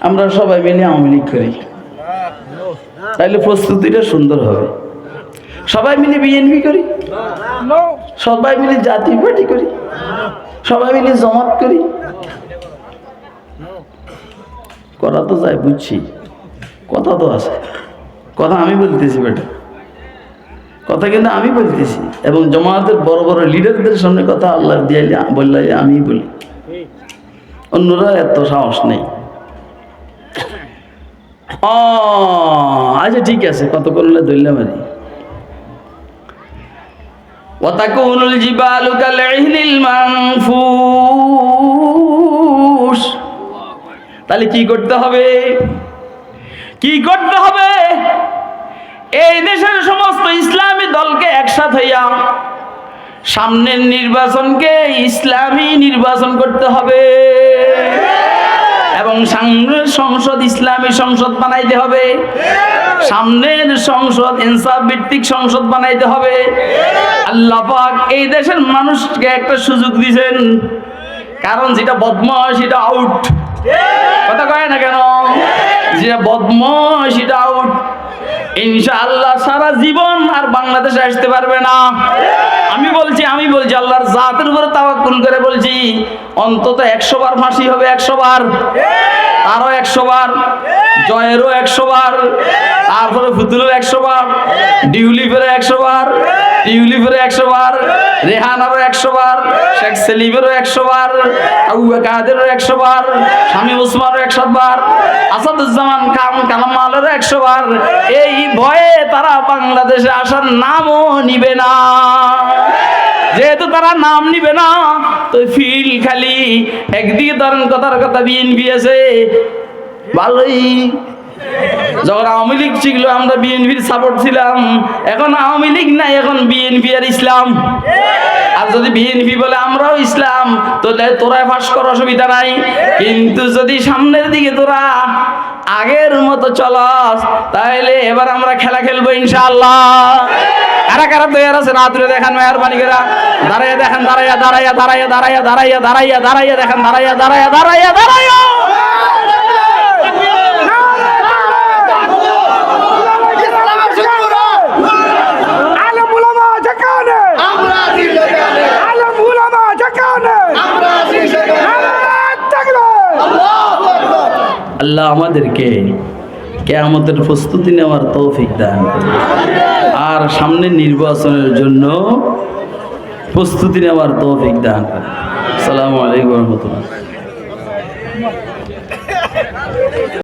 আমরা সবাই মিলে আওয়ামী লীগ করি, তাইলে প্রস্তুতিটা সুন্দর হবে। সবাই মিলে বিএনপি করি, সবাই মিলে জাতীয় পার্টি করি, সবাই মিলে জমাত করি, করা তো যায় বুঝছি, কথা তো আছে, কথা আমি বলতেছি বেটা, কথা কিন্তু আমি বলতেছি, এবং জমাতের বড় বড় লিডারদের সামনে কথা আল্লাহ দিয়ে বললে আমি বলি, অন্যরা এত সাহস নেই। আচ্ছা ঠিক আছে, কত করলে ধরলাম আর ওয়াতাকুনুল জিবালু কালইহনিল মানফুস। তাহলে কি করতে হবে? কি করতে হবে? এই দেশের সমস্ত ইসলামী দলকে একসাথে হইয়া সামনের নির্বাচনকে ইসলামী নির্বাচন করতে হবে, এবং সামনের সংসদ ইসলামী সংসদ বানাইতে হবে, সামনের সংসদ ইনসাফ ভিত্তিক সংসদ বানাইতে হবে। আল্লাহ পাক এই দেশের মানুষকে একটা সুযোগ দিয়েছেন, কারণ যেটা বদমাশ সেটা আউট, কথা কয় না কেন? যেটা বদমাশ সেটা আউট। ইনশাআল্লাহ সারা জীবন আর বাংলাদেশে আসতে পারবে না। আমি বলছি আল্লাহর জাতের উপরে তাওয়াক্কুল করে বলছি, অন্তত 100 বার ফাঁসি হবে, 100 বার, আরো 100 বার, জয়েরও 100 বার, তারপরে ফুতুলের 100 বার, ডিউলিফের 100 বার, টিউলিফের 100 বার, রেহানারও 100 বার, শেখ সেলিমেরও 100 বার, আবু কাদেরও 100 বার, শামীম ওসমানেরও 100 বার, আসাদুজ্জামান খান কালামালেরও 100 বার। এই ভয়ে তারা বাংলাদেশে আসার নামও নিবে না। যেহেতু তারা নাম নিবে না, তো ফিল খালি একদিকে ধরেন কথার কথা বিএনপি আছে ভালোই, যখন আওয়ামী লীগ ছিল আমরা বিএনপির সাপোর্ট ছিলাম, এখন আওয়ামী লীগ নাই, এখন বিএনপি আর ইসলাম। আর যদি বিএনপি বলে আমরাও ইসলাম, তো তোরাই ফাঁস কর, অসুবিধা নাই। কিন্তু যদি সামনের দিকে তোরা আগের মতো চলাস, তাহলে এবার আমরা খেলা খেলবো ইনশাআল্লাহ। কারা কারা তৈরি আছে না তুলে দেখান মেহরবানি করে, দাঁড়াইয়া দেখেন, দাঁড়াইয়া দাঁড়াইয়া দাঁড়াইয়া দাঁড়াইয়া দাঁড়াইয়া দাঁড়াইয়া দাঁড়াইয়া দেখেন, দাঁড়াইয়া দাঁড়াইয়া দাঁড়াইয়া দাঁড়াইয়া আল্লাহ আমাদেরকে কিয়ামতের প্রস্তুতি নেওয়ার তৌফিক দান করুন, আর সামনে নির্বাচনের জন্য প্রস্তুতি নেওয়ার তৌফিক দান করুন। আসসালামু আলাইকুম ওয়া রাহমাতুল্লাহ।